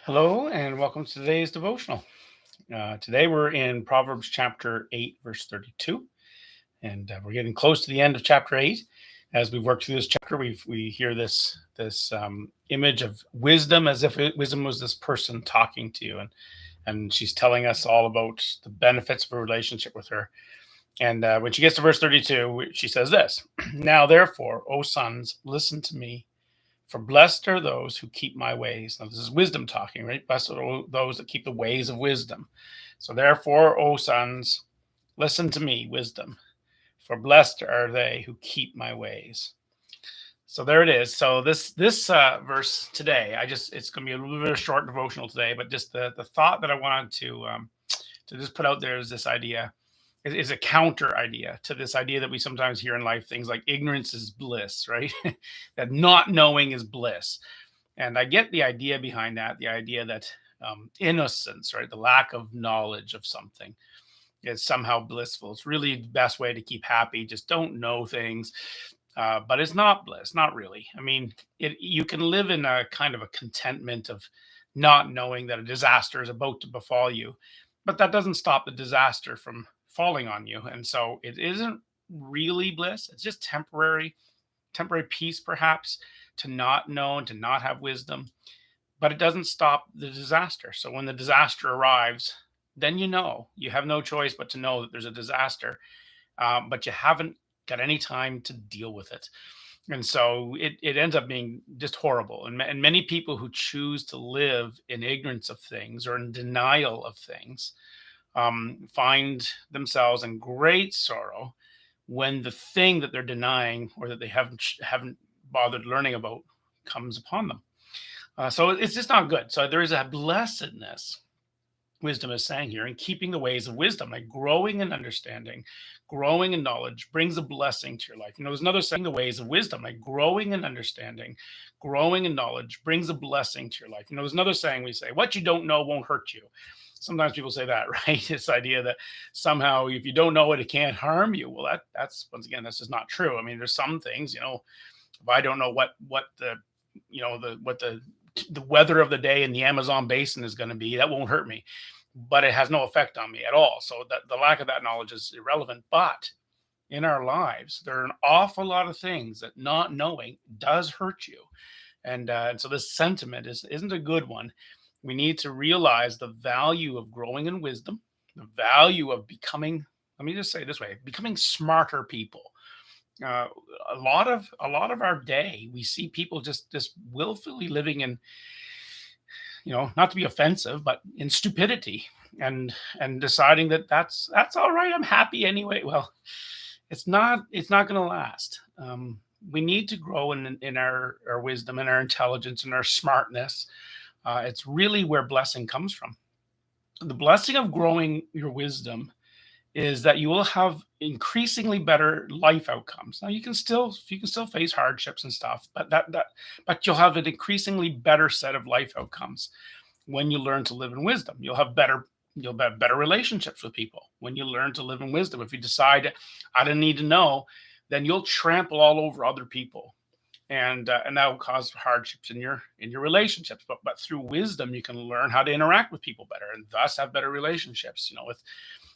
Hello and welcome to today's devotional. Today we're in Proverbs chapter 8, verse 32, and we're getting close to the end of chapter 8. As we work through this chapter, we hear this image of wisdom as if wisdom was this person talking to you, and she's telling us all about the benefits of a relationship with her. And when she gets to verse 32, she says this: "Now therefore, O sons, listen to me. For blessed are those who keep my ways." Now, this is wisdom talking, right? Blessed are those that keep the ways of wisdom. So, therefore, O sons, listen to me, wisdom. For blessed are they who keep my ways. So there it is. So this verse today, it's going to be a little bit of a short devotional today, but just the thought that I wanted to just put out there is this idea is a counter idea to this idea that we sometimes hear in life, things like ignorance is bliss, right? That not knowing is bliss. And I get the idea behind that, the idea that innocence, right, the lack of knowledge of something is somehow blissful. It's really the best way to keep happy. Just don't know things. But it's not bliss, not really. I mean, you can live in a kind of a contentment of not knowing that a disaster is about to befall you, but that doesn't stop the disaster from falling on you. And so it isn't really bliss. It's just temporary peace, perhaps, to not know and to not have wisdom. But it doesn't stop the disaster. So when the disaster arrives, then you have no choice but to know that there's a disaster, but you haven't got any time to deal with it. And so it ends up being just horrible. And many people who choose to live in ignorance of things or in denial of things find themselves in great sorrow when the thing that they're denying or that they haven't bothered learning about comes upon them. So it's just not good. So there is a blessedness, wisdom is saying here, in keeping the ways of wisdom, like growing in understanding, growing in knowledge brings a blessing to your life. There's another saying, the ways of wisdom, like growing in understanding, growing in knowledge brings a blessing to your life. There's another saying we say, what you don't know won't hurt you. Sometimes people say that, right? This idea that somehow if you don't know it, it can't harm you. Well, that's once again, that's just not true. I mean, there's some things, if I don't know what the weather of the day in the Amazon basin is going to be, that won't hurt me, but it has no effect on me at all. So that the lack of that knowledge is irrelevant. But in our lives, there are an awful lot of things that not knowing does hurt you. And so this sentiment isn't a good one. We need to realize the value of growing in wisdom, the value of becoming, let me just say it this way, becoming smarter people. Uh, a lot of our day, we see people just willfully living in, not to be offensive, but in stupidity, and deciding that that's all right. I'm happy anyway. Well, it's not going to last. We need to grow in our wisdom and our intelligence and our smartness. It's really where blessing comes from. The blessing of growing your wisdom is that you will have increasingly better life outcomes. Now you can still face hardships and stuff, but you'll have an increasingly better set of life outcomes when you learn to live in wisdom. You'll have better relationships with people when you learn to live in wisdom. If you decide I don't need to know, then you'll trample all over other people, and that will cause hardships in your relationships. But through wisdom, you can learn how to interact with people better, and thus have better relationships.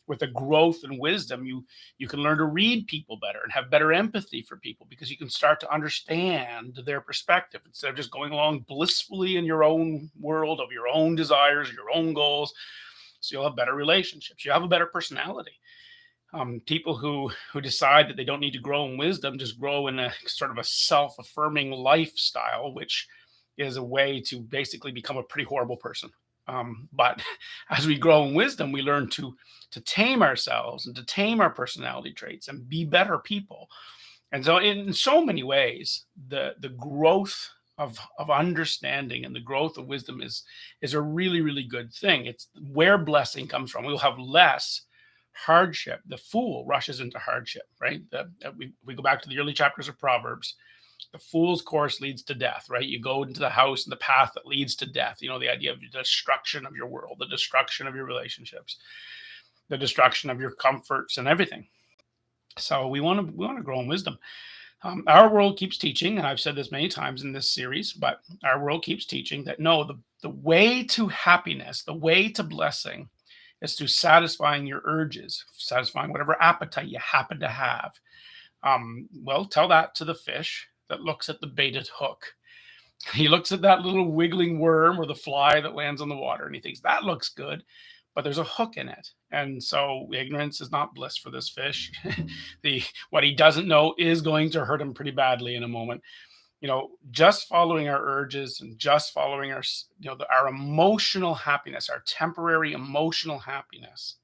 With the growth and wisdom, you can learn to read people better and have better empathy for people, because you can start to understand their perspective instead of just going along blissfully in your own world of your own desires, your own goals. So you'll have better relationships. You have a better personality. People who decide that they don't need to grow in wisdom just grow in a sort of a self-affirming lifestyle, which is a way to basically become a pretty horrible person. But as we grow in wisdom, we learn to tame ourselves and to tame our personality traits and be better people. And so, in so many ways, the growth of understanding and the growth of wisdom is a really, really good thing. It's where blessing comes from. We'll have less hardship. The fool rushes into hardship, right? We go back to the early chapters of Proverbs. The fool's course leads to death, right? You go into the house and the path that leads to death. The idea of the destruction of your world, the destruction of your relationships, the destruction of your comforts and everything. So we want to grow in wisdom. Our world keeps teaching, and I've said this many times in this series, but our world keeps teaching that no, the way to happiness, the way to blessing is through satisfying your urges, satisfying whatever appetite you happen to have. Well, tell that to the fish that looks at the baited hook. He looks at that little wiggling worm or the fly that lands on the water and he thinks that looks good, but there's a hook in it. And so ignorance is not bliss for this fish. The What he doesn't know is going to hurt him pretty badly in a moment. Just following our urges and just following our emotional happiness, our temporary emotional happiness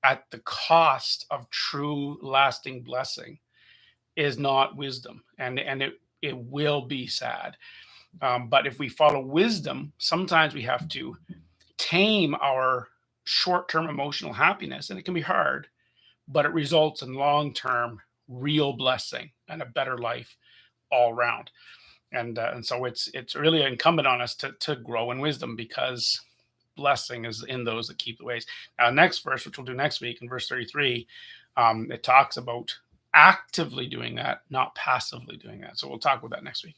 at the cost of true lasting blessing is not wisdom, and it will be sad. But if we follow wisdom, sometimes we have to tame our short-term emotional happiness, and it can be hard, but it results in long-term real blessing and a better life all around. And so it's really incumbent on us to grow in wisdom, because blessing is in those that keep the ways. Now, next verse, which we'll do next week, in verse 33, it talks about actively doing that, not passively doing that. So we'll talk about that next week.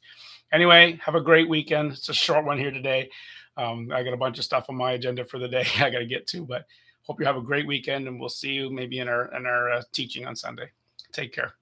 Anyway, have a great weekend. It's a short one here today. I got a bunch of stuff on my agenda for the day I got to get to, but hope you have a great weekend, and we'll see you maybe in our teaching on Sunday. Take care.